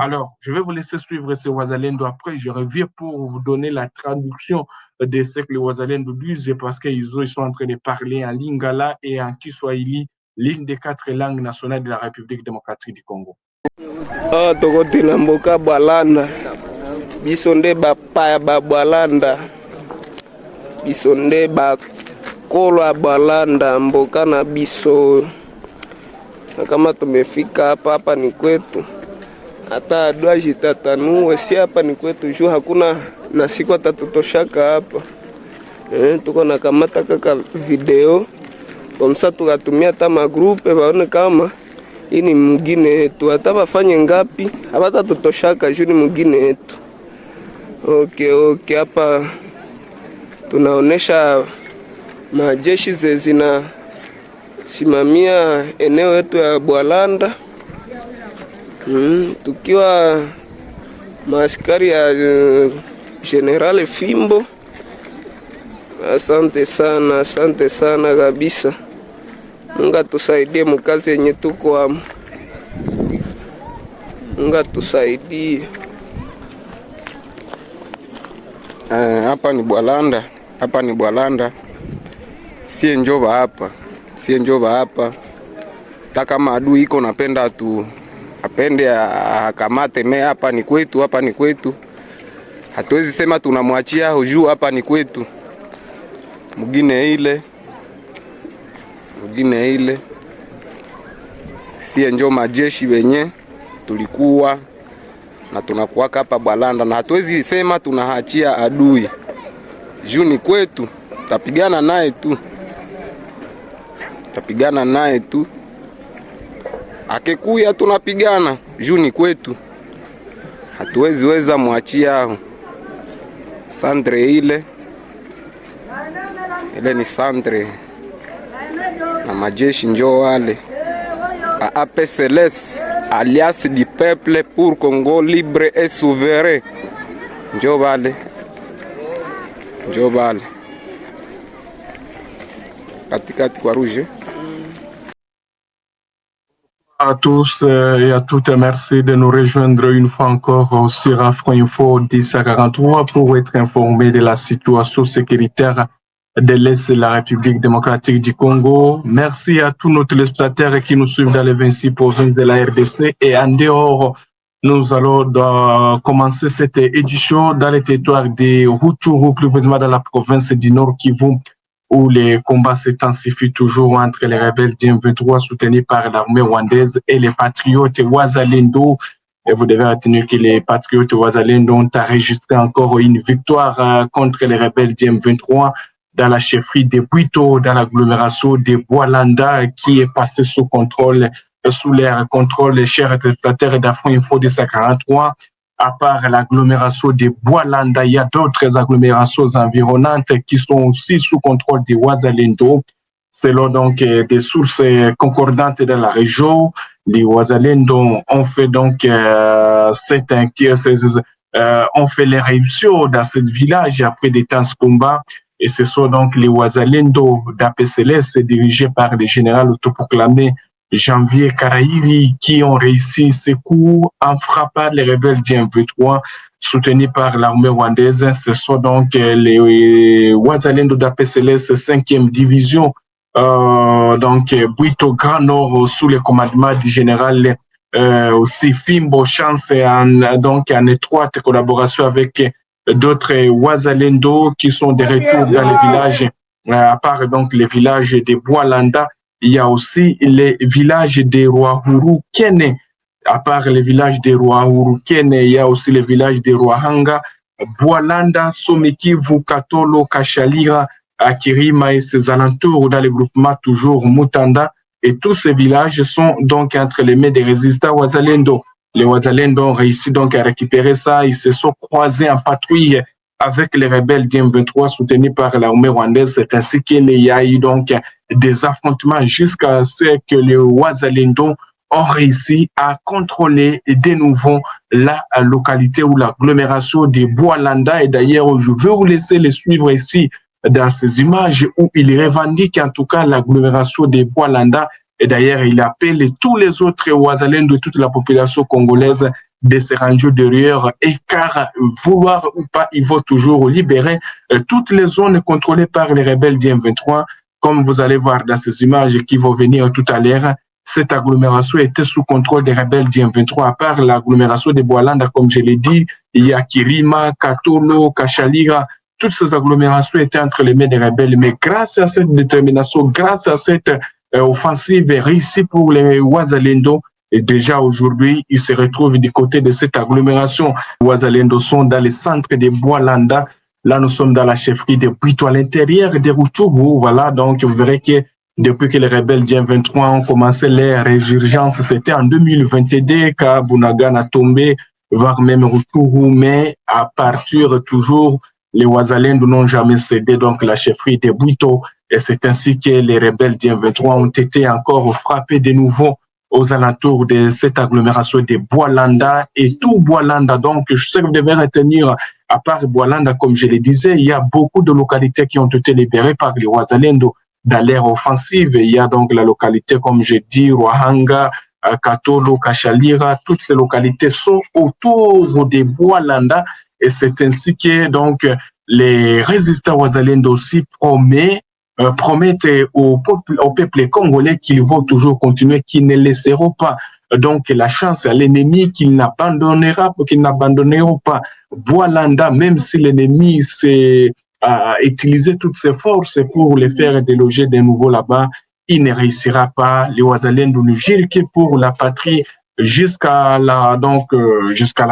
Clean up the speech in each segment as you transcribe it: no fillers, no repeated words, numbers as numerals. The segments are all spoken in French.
Alors, je vais vous laisser suivre ce Wazalendo. Après, je reviens pour vous donner la traduction de ce que les Wazalendo disent parce qu'ils sont en train de parler en Lingala et en Kiswahili, l'une des 4 langues nationales de la République démocratique du Congo. Tokotina mboka Bwalanda biso nde bapaya ba Bwalanda biso nde bakolo ya Bwalanda mboka na biso. Na kama tumefika hapa ni kwetu, hata adua jitatanue si hapa ni kwetu juu hakuna na siku atatutoshaka hapa. Tuko na kamata kaka video komsa tukatumia hata magrupe waone kama hii ni mgine yetu, hata bafanye ngapi hapata tutoshaka juu ni mgine yetu. Okay, hapa tunaonesha majeshi zezina simamia eneo yetu ya Bwalanda. Tukiwa maaskari ya General Fimbo. Asante sana kabisa. Mungu atusaidie mkazi yenye tuko hapo. Mungu atusaidie. Hapa ni Bwalanda. Sie njova hapa. Taka kama adui iko napenda apende akamate me hapa ni kwetu. Hatuwezi sema tunamwachia hujuu hapa ni kwetu. Mugine ile. Sie njo majeshi wenye tulikuwa na tunakuwa hapa Bwalanda na hatuwezi sema tunaachia adui. Juu ni kwetu, tapigana naye tu. Akekuya tunapigana, juu ni kwetu. Hatuwezi weza mwachia santre ile ni santre. Na majeshi njo wale. APCLS, Alliance du Peuple pour Congo Libre et Souverain. Njo wale. Katikati kwa rouge. À tous et à toutes, merci de nous rejoindre une fois encore sur Afro Info 1043 pour être informé de la situation sécuritaire de l'Est de la République démocratique du Congo. Merci à tous nos téléspectateurs qui nous suivent dans les 26 provinces de la RDC et en dehors. Nous allons commencer cette édition dans le territoire de Rutshuru, plus précisément dans la province du Nord Kivu, où les combats s'intensifient toujours entre les rebelles du M23 soutenus par l'armée rwandaise et les patriotes Wazalendo. Et vous devez retenir que les patriotes Wazalendo ont enregistré encore une victoire contre les rebelles du M23 dans la chefferie de Bwito, dans l'agglomération de Bwalanda, qui est passée sous leur contrôle, chers téléspectateurs d'Afro Info 243. À part l'agglomération de Bwalanda, il y a d'autres agglomérations environnantes qui sont aussi sous contrôle des Wazalendo. Selon donc des sources concordantes dans la région, les Wazalendo ont fait donc ont fait les réussites dans ce village après des temps de combat. Et ce sont donc les Wazalendo d'APCLS dirigés par le général autoproclamé Janvier Karairi qui ont réussi ce coup en frappant les rebelles du M23 soutenus par l'armée rwandaise. Ce sont donc les Wazalendo d'APCLS 5e division, donc Bwito Grand Nord sous le commandement du général aussi Fimbo Chance donc en étroite collaboration avec d'autres Wazalendo qui sont de retour dans les villages, à part donc les villages de Bwalanda. Il y a aussi les villages de Rwahuru Kene. À part les villages de Rwahuru Kene, il y a aussi les villages de Rwahanga, Bwalanda, Somekivu, Katolo, Kashalira, Akirima et ses alentours dans les groupements toujours Mutanda. Et tous ces villages sont donc entre les mains des résistants Wazalendo. Les Wazalendo ont réussi donc à récupérer ça. Ils se sont croisés en patrouille avec les rebelles du M23 soutenus par l'armée rwandaise. C'est ainsi qu'il y a eu donc des affrontements jusqu'à ce que les Wazalendo ont réussi à contrôler de nouveau la localité ou l'agglomération de Bwalanda. Et d'ailleurs, je vais vous laisser les suivre ici dans ces images où il revendique en tout cas l'agglomération de Bwalanda. Et d'ailleurs, il appelle tous les autres Wazalendo de toute la population congolaise de se ranger derrière et car vouloir ou pas, il faut toujours libérer toutes les zones contrôlées par les rebelles du M23. Comme vous allez voir dans ces images qui vont venir tout à l'heure, cette agglomération était sous contrôle des rebelles du M23, à part l'agglomération de Boualanda, comme je l'ai dit, il y a Kirima, Katolo, Kachalira, toutes ces agglomérations étaient entre les mains des rebelles. Mais grâce à cette détermination, grâce à cette offensive réussie pour les Wazalendo, et déjà aujourd'hui, ils se retrouvent du côté de cette agglomération. Les Wazalendo sont dans le centre de Boualanda. Là, nous sommes dans la chefferie de Bwito, à l'intérieur des Rutshuru. Voilà, donc vous verrez que depuis que les rebelles du M23 ont commencé leur résurgence, c'était en 2022 quand Bunagana a tombé, voire même Rutshuru, mais à partir toujours, les Wazalendo n'ont jamais cédé, donc la chefferie de Bwito, et c'est ainsi que les rebelles du M23 ont été encore frappés de nouveau aux alentours de cette agglomération de Boualanda et tout Boualanda. Donc, je sais que vous devez retenir, à part Boualanda, comme je le disais, il y a beaucoup de localités qui ont été libérées par les Wazalendo dans l'ère offensive. Il y a donc la localité, comme je dis, Ruahanga, Katolo, Kachalira, toutes ces localités sont autour de Boualanda et c'est ainsi que donc les résistants Wazalendo aussi promettent au peuple congolais qu'ils vont toujours continuer, qu'ils ne laisseront pas donc la chance à l'ennemi, qu'ils n'abandonneront pas Boualanda, même si l'ennemi a utilisé toutes ses forces pour les faire déloger de nouveau là-bas, il ne réussira pas. Les Wazalendo ne gèrent que pour la patrie jusqu'à la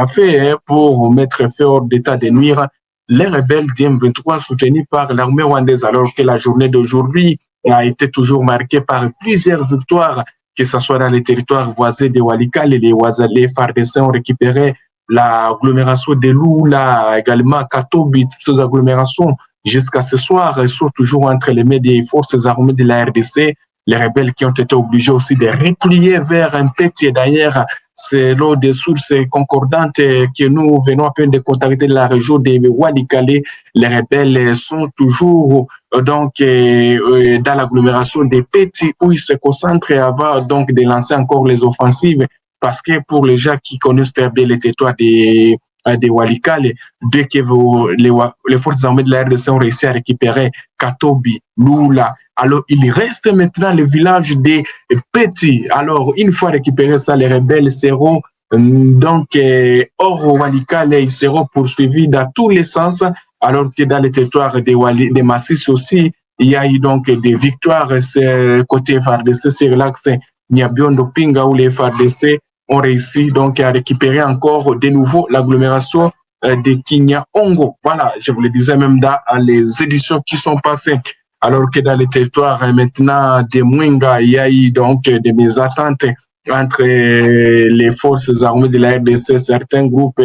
fin, pour mettre fin hors d'état de nuire les rebelles du M23 soutenus par l'armée rwandaise, alors que la journée d'aujourd'hui a été toujours marquée par plusieurs victoires, que ce soit dans les territoires voisins de Walikale. Les FARDC ont récupéré l'agglomération de Lula, également Katobi, toutes ces agglomérations. Jusqu'à ce soir, elles sont toujours entre les mains des forces armées de la RDC. Les rebelles qui ont été obligés aussi de replier vers un petit. D'ailleurs, c'est l'un des sources concordantes que nous venons à peine de contacter de la région de Walikale. Les rebelles sont toujours donc dans l'agglomération des Petits où ils se concentrent avant donc de lancer encore les offensives, parce que pour les gens qui connaissent très bien les territoires de Walikale, dès que les forces armées de la RDC ont réussi à récupérer Katobi, Lula, alors il reste maintenant le village des Petits. Alors une fois récupéré ça, les rebelles seront donc hors Walikale, ils seront poursuivis dans tous les sens, alors que dans les territoires de Massis aussi, il y a eu donc des victoires côté FARDC sur l'axe Nyabiondo Pinga, où les FARDC ont réussi donc à récupérer encore de nouveau l'agglomération de Kinyaongo. Voilà, je vous le disais même dans les éditions qui sont passées. Alors que dans les territoires maintenant de Mwenga, il y a eu donc des mésententes entre les forces armées de la RDC, certains groupes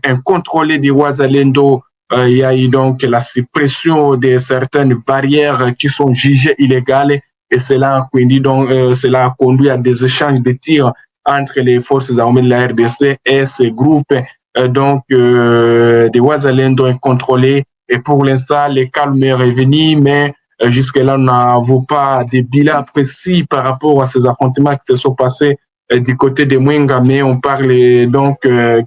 incontrôlés du Wazalendo. Il y a eu donc la suppression de certaines barrières qui sont jugées illégales et cela a conduit à des échanges de tirs entre les forces armées de la RDC et ces groupes des Wazalendo incontrôlés. Et pour l'instant, le calme est revenu, mais jusque-là, nous n'avons pas de bilan précis par rapport à ces affrontements qui se sont passés du côté de Mwenga, mais on parle donc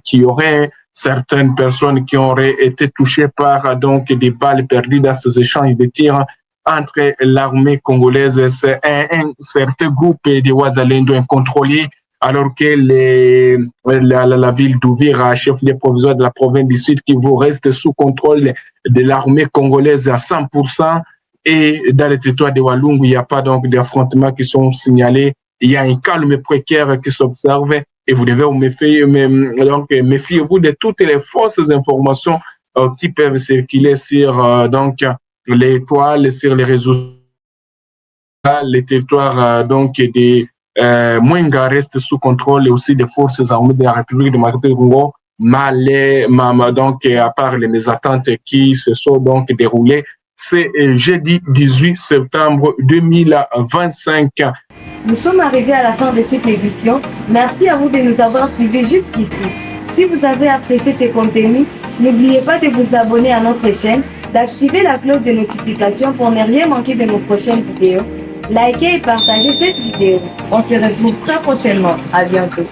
qu'il y aurait certaines personnes qui auraient été touchées par donc des balles perdues dans ces échanges de tirs entre l'armée congolaise et un certain groupe de Wazalendo incontrôlés, alors que la ville d'Uvira, chef-lieu provisoire de la province du Sud Kivu, reste sous contrôle de l'armée congolaise à 100%. Et dans le territoire de Walungu, il n'y a pas donc d'affrontements qui sont signalés. Il y a un calme précaire qui s'observe et vous devez vous méfiez-vous de toutes les fausses informations qui peuvent circuler sur les toiles, sur les réseaux sociaux. Les territoires des Mwenga reste sous contrôle et aussi des forces armées de la République démocratique du Congo, donc à part les mésattentes qui se sont donc déroulées. C'est jeudi 18 septembre 2025. Nous sommes arrivés à la fin de cette édition. Merci à vous de nous avoir suivis jusqu'ici. Si vous avez apprécié ces contenus, n'oubliez pas de vous abonner à notre chaîne, d'activer la cloche de notification pour ne rien manquer de nos prochaines vidéos. Likez et partagez cette vidéo. On se retrouve très prochainement. À bientôt.